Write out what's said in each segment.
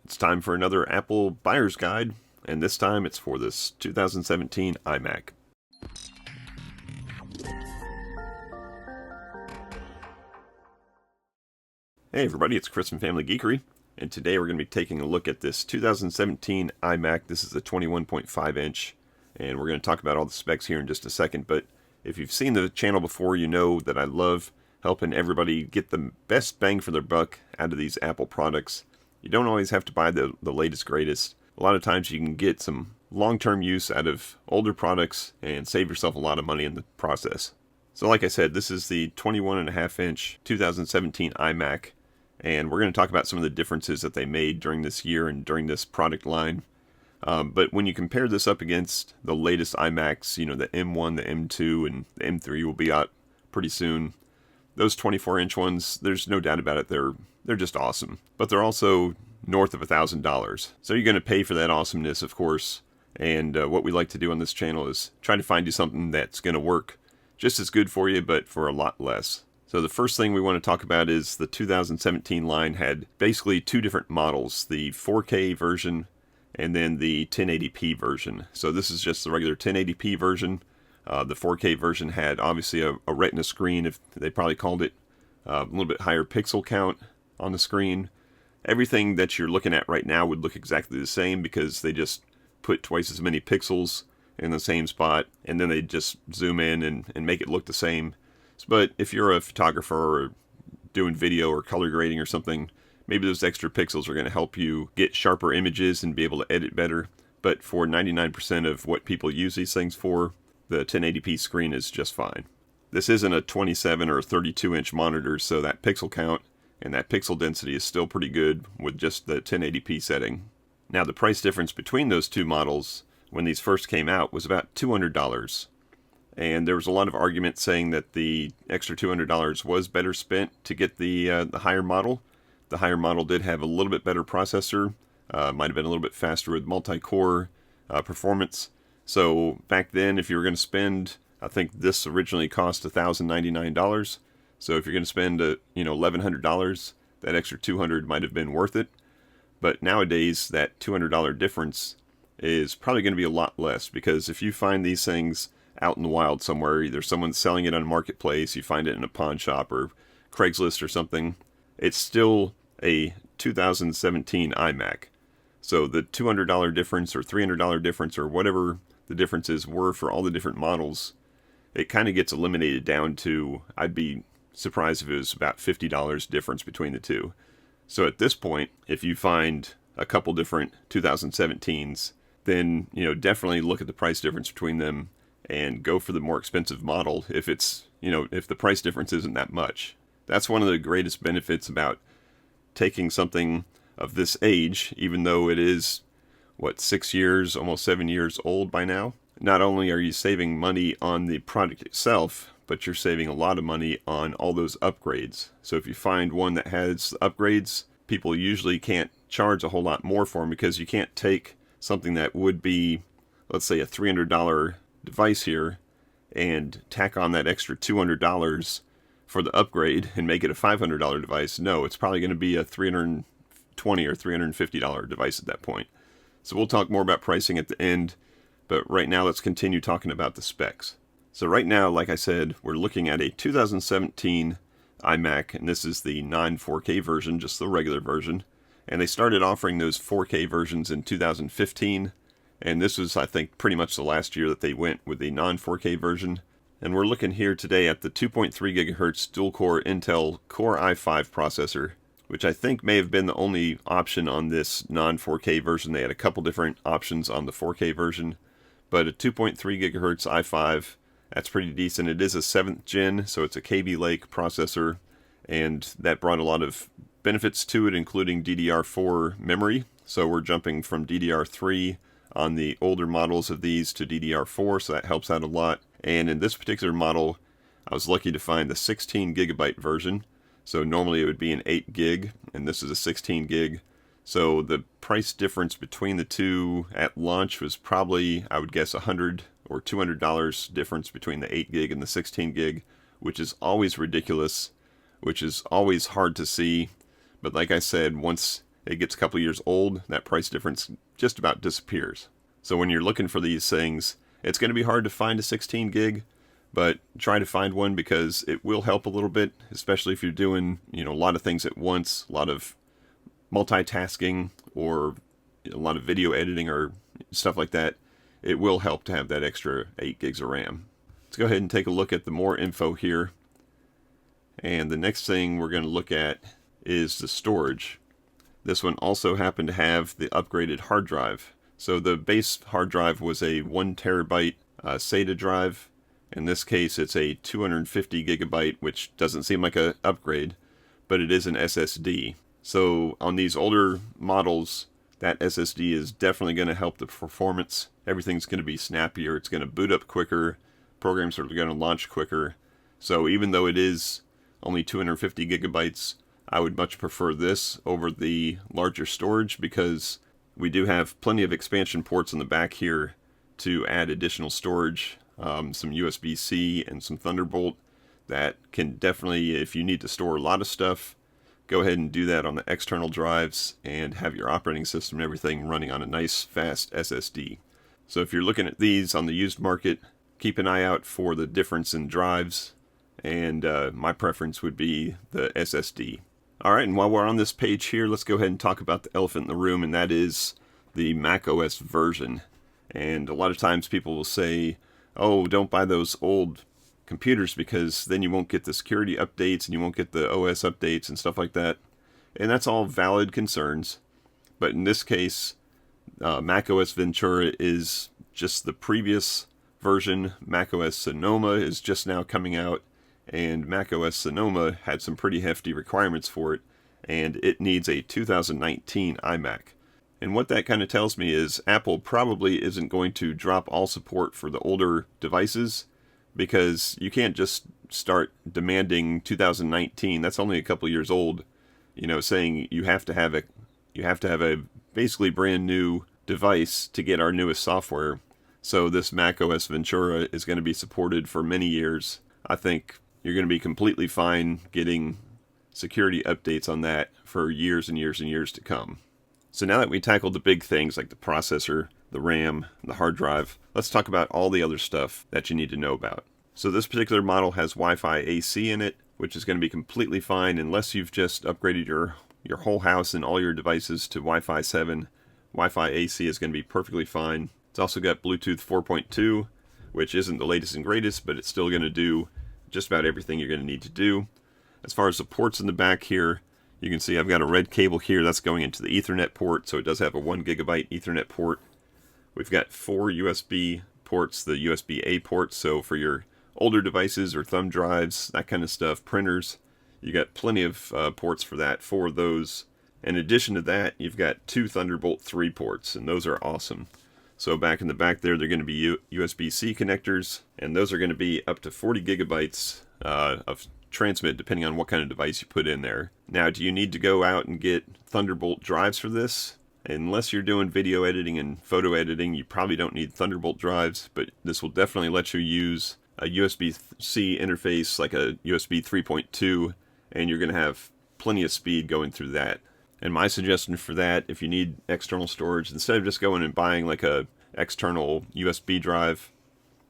It's time for another Apple Buyer's Guide, and this time it's for this 2017 iMac. Hey everybody, it's Chris from Family Geekery, and today we're going to be taking a look at this 2017 iMac. This is a 21.5 inch, and we're going to talk about all the specs here in just a second, but if you've seen the channel before, you know that I love helping everybody get the best bang for their buck out of these Apple products. You don't always have to buy the latest greatest. A lot of times you can get some long-term use out of older products and save yourself a lot of money in the process. So like I said, this is the 21.5 inch 2017 iMac, and we're going to talk about some of the differences that they made during this year and during this product line. But when you compare this up against the latest iMacs, you know, the M1, the M2, and the M3 will be out pretty soon. Those 24-inch ones, there's no doubt about it, they're just awesome. But they're also north of $1,000. So you're going to pay for that awesomeness, of course. And what we like to do on this channel is try to find you something that's going to work just as good for you, but for a lot less. So the first thing we want to talk about is the 2017 line had basically two different models, the 4K version and then the 1080p version. So this is just the regular 1080p version. The 4K version had obviously a Retina screen, if they probably called it, a little bit higher pixel count on the screen. Everything that you're looking at right now would look exactly the same because they just put twice as many pixels in the same spot, and then they just zoom in and make it look the same. But if you're a photographer or doing video or color grading or something, maybe those extra pixels are going to help you get sharper images and be able to edit better. But for 99% of what people use these things for, the 1080p screen is just fine. This isn't a 27 or 32 inch monitor, so that pixel count and that pixel density is still pretty good with just the 1080p setting. Now the price difference between those two models when these first came out was about $200. And there was a lot of argument saying that the extra $200 was better spent to get the higher model. The higher model did have a little bit better processor, might have been a little bit faster with multi-core performance. So back then, if you were going to spend, I think this originally cost $1,099. So if you're going to spend $1,100, that extra $200 might have been worth it. But nowadays, that $200 difference is probably going to be a lot less, because if you find these things out in the wild somewhere, either someone's selling it on Marketplace, you find it in a pawn shop or Craigslist or something, it's still a 2017 iMac. So the $200 difference or $300 difference or whatever the differences were for all the different models, it kind of gets eliminated down to, I'd be surprised if it was about $50 difference between the two. So at this point, if you find a couple different 2017s, then definitely look at the price difference between them and go for the more expensive model if it's, if the price difference isn't that much. That's one of the greatest benefits about taking something of this age, even though it is, 6 years, almost 7 years old by now. Not only are you saving money on the product itself, but you're saving a lot of money on all those upgrades. So if you find one that has upgrades, people usually can't charge a whole lot more for them, because you can't take something that would be, let's say, a $300 device here and tack on that extra $200 for the upgrade and make it a $500 device. No, it's probably going to be a $320 or $350 device at that point. So we'll talk more about pricing at the end, but right now let's continue talking about the specs. So right now, like I said, we're looking at a 2017 iMac, and this is the non-4K version, just the regular version. And they started offering those 4K versions in 2015, and this was, I think, pretty much the last year that they went with the non-4K version. And we're looking here today at the 2.3 GHz dual-core Intel Core i5 processor, which I think may have been the only option on this non-4K version. They had a couple different options on the 4K version, but a 2.3 GHz i5, that's pretty decent. It is a 7th gen, so it's a Kaby Lake processor, and that brought a lot of benefits to it, including DDR4 memory. So we're jumping from DDR3 on the older models of these to DDR4, so that helps out a lot. And in this particular model, I was lucky to find the 16 gigabyte version. So normally it would be an 8 gig, and this is a 16 gig. So the price difference between the two at launch was probably, I would guess, $100 or $200 difference between the 8 gig and the 16 gig, which is always ridiculous, which is always hard to see. But like I said, once it gets a couple years old, that price difference just about disappears. So when you're looking for these things, it's going to be hard to find a 16 gig, but try to find one because it will help a little bit, especially if you're doing, a lot of things at once, a lot of multitasking or a lot of video editing or stuff like that. It will help to have that extra 8 gigs of RAM. Let's go ahead and take a look at the more info here. And the next thing we're going to look at is the storage. This one also happened to have the upgraded hard drive. So the base hard drive was a 1 terabyte SATA drive. In this case, it's a 250 gigabyte, which doesn't seem like an upgrade, but it is an SSD. So on these older models, that SSD is definitely going to help the performance. Everything's going to be snappier. It's going to boot up quicker. Programs are going to launch quicker. So even though it is only 250 gigabytes, I would much prefer this over the larger storage because we do have plenty of expansion ports in the back here to add additional storage, some USB-C and some Thunderbolt that can definitely, if you need to store a lot of stuff, go ahead and do that on the external drives and have your operating system and everything running on a nice fast SSD. So if you're looking at these on the used market, keep an eye out for the difference in drives, and my preference would be the SSD. Alright, and while we're on this page here, let's go ahead and talk about the elephant in the room, and that is the macOS version. And a lot of times people will say, oh, don't buy those old computers because then you won't get the security updates and you won't get the OS updates and stuff like that. And that's all valid concerns. But in this case, macOS Ventura is just the previous version. macOS Sonoma is just now coming out, and macOS Sonoma had some pretty hefty requirements for it, and it needs a 2019 iMac. And what that kind of tells me is Apple probably isn't going to drop all support for the older devices, because you can't just start demanding 2019. That's only a couple years old. Saying you have to have a basically brand new device to get our newest software. So this macOS Ventura is going to be supported for many years. I think you're going to be completely fine getting security updates on that for years and years and years to come. So now that we tackled the big things like the processor, the RAM, the hard drive, let's talk about all the other stuff that you need to know about. So this particular model has Wi-Fi AC in it, which is going to be completely fine unless you've just upgraded your whole house and all your devices to Wi-Fi 7. Wi-Fi AC is going to be perfectly fine. It's also got Bluetooth 4.2, which isn't the latest and greatest, but it's still going to do just about everything you're going to need to do. As far as the ports in the back here, you can see I've got a red cable here that's going into the Ethernet port, so it does have a 1 gigabyte Ethernet port. We've got 4 USB ports, the USB-A port, so for your older devices or thumb drives, that kind of stuff, printers, you got plenty of ports for that, 4 of those. In addition to that, you've got 2 Thunderbolt 3 ports, and those are awesome. So back in the back there, they're going to be USB-C connectors, and those are going to be up to 40 gigabytes of transmit, depending on what kind of device you put in there. Now, do you need to go out and get Thunderbolt drives for this? Unless you're doing video editing and photo editing, you probably don't need Thunderbolt drives, but this will definitely let you use a USB-C interface like a USB 3.2, and you're going to have plenty of speed going through that. And my suggestion for that, if you need external storage, instead of just going and buying like a external USB drive,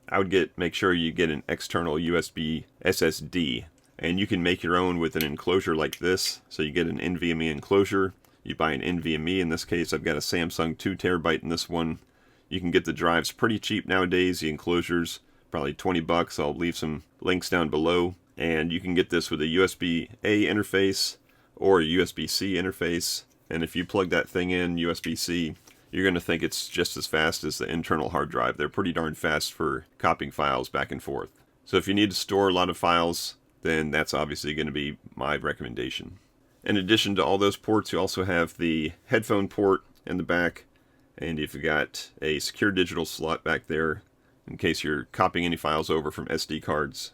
I would make sure you get an external USB SSD. And you can make your own with an enclosure like this. So you get an NVMe enclosure. You buy an NVMe. In this case, I've got a Samsung 2 terabyte in this one. You can get the drives pretty cheap nowadays. The enclosures, probably 20 bucks. I'll leave some links down below. And you can get this with a USB-A interface or a USB-C interface. And if you plug that thing in, USB-C, you're going to think it's just as fast as the internal hard drive. They're pretty darn fast for copying files back and forth. So if you need to store a lot of files, then that's obviously going to be my recommendation. In addition to all those ports, you also have the headphone port in the back, and you've got a secure digital slot back there in case you're copying any files over from SD cards.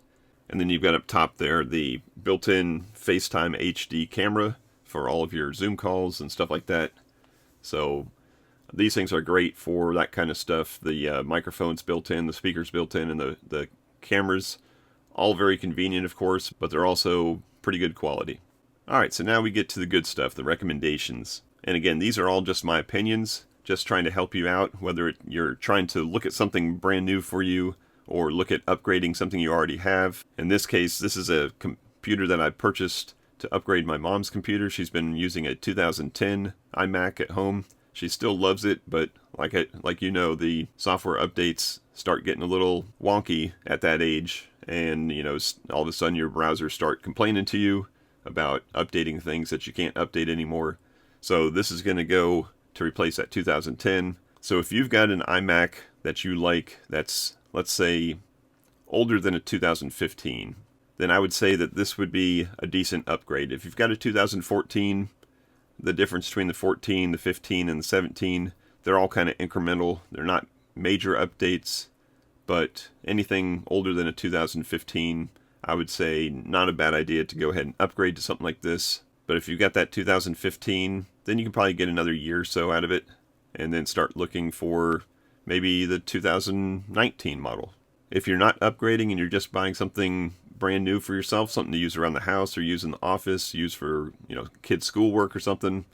And then you've got up top there the built-in FaceTime HD camera for all of your Zoom calls and stuff like that. So these things are great for that kind of stuff. The microphone's built in, the speaker's built in, and the cameras. All very convenient, of course, but they're also pretty good quality. Alright, so now we get to the good stuff, the recommendations. And again, these are all just my opinions, just trying to help you out, whether you're trying to look at something brand new for you or look at upgrading something you already have. In this case, this is a computer that I purchased to upgrade my mom's computer. She's been using a 2010 iMac at home. She still loves it, but like you know, the software updates start getting a little wonky at that age, and you know, all of a sudden your browsers start complaining to you about updating things that you can't update anymore. So this is going to go to replace that 2010. So if you've got an iMac that you like that's, let's say, older than a 2015, then I would say that this would be a decent upgrade. If you've got a 2014, the difference between the 14, the 15, and the 17, they're all kind of incremental. They're not major updates, but anything older than a 2015, I would say not a bad idea to go ahead and upgrade to something like this. But if you've got that 2015, then you can probably get another year or so out of it, and then start looking for maybe the 2019 model. If you're not upgrading and you're just buying something brand new for yourself, something to use around the house or use in the office, use for, you know, kids' schoolwork or something,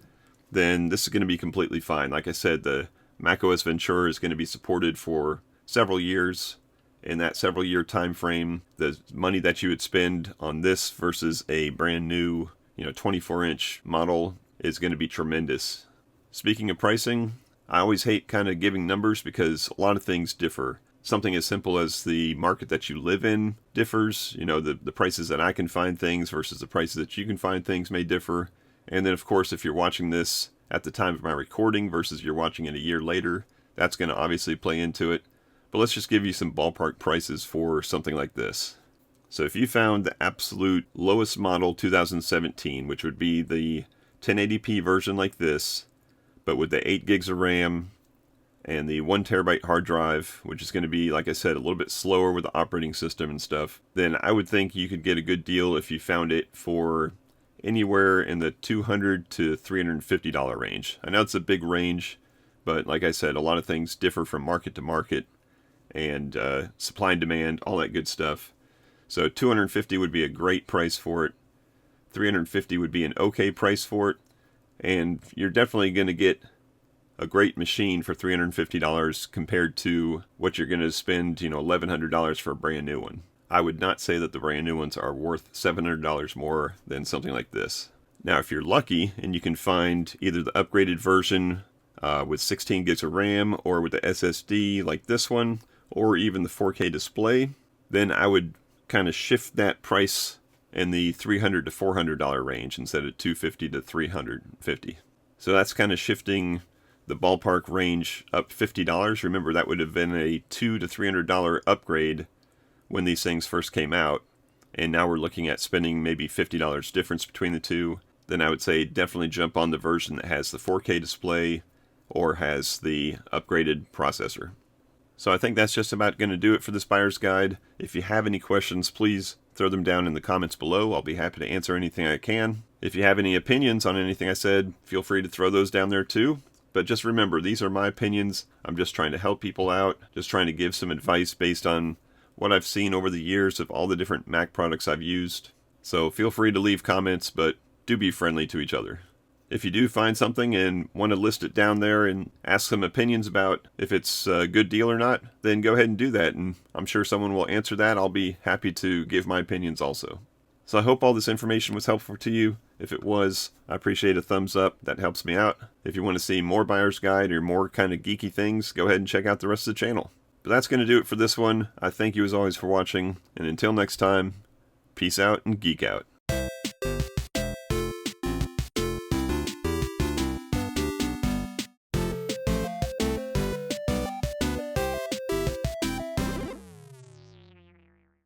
then this is going to be completely fine. Like I said, the macOS Ventura is going to be supported for several years. In that several year time frame, the money that you would spend on this versus a brand new, 24-inch model is going to be tremendous. Speaking of pricing, I always hate kind of giving numbers because a lot of things differ. Something as simple as the market that you live in differs. The prices that I can find things versus the prices that you can find things may differ. And then, of course, if you're watching this at the time of my recording versus you're watching it a year later, that's going to obviously play into it. But let's just give you some ballpark prices for something like this. So if you found the absolute lowest model 2017, which would be the 1080p version like this, but with the 8 gigs of RAM and the 1 terabyte hard drive, which is going to be, like I said, a little bit slower with the operating system and stuff, then I would think you could get a good deal if you found it for anywhere in the $200 to $350 range. I know it's a big range, but like I said, a lot of things differ from market to market, and supply and demand, all that good stuff. So $250 would be a great price for it. $350 would be an okay price for it. And you're definitely going to get a great machine for $350 compared to what you're going to spend, $1,100 for a brand new one. I would not say that the brand new ones are worth $700 more than something like this. Now, if you're lucky and you can find either the upgraded version with 16 gigs of RAM or with the SSD like this one, or even the 4K display, then I would kind of shift that price in the $300 to $400 range instead of $250 to $350. So that's kind of shifting the ballpark range up $50. Remember, that would have been a $200 to $300 upgrade when these things first came out, and now we're looking at spending maybe $50 difference between the two. Then I would say definitely jump on the version that has the 4K display or has the upgraded processor. So I think that's just about going to do it for this buyer's guide. If you have any questions, please throw them down in the comments below. I'll be happy to answer anything I can. If you have any opinions on anything I said, feel free to throw those down there too. But just remember, these are my opinions. I'm just trying to help people out, just trying to give some advice based on what I've seen over the years of all the different Mac products I've used. So feel free to leave comments, but do be friendly to each other. If you do find something and want to list it down there and ask some opinions about if it's a good deal or not, then go ahead and do that, and I'm sure someone will answer that. I'll be happy to give my opinions also. So I hope all this information was helpful to you. If it was, I appreciate a thumbs up. That helps me out. If you want to see more buyer's guide or more kind of geeky things, go ahead and check out the rest of the channel. But that's going to do it for this one. I thank you as always for watching, and until next time, peace out and geek out.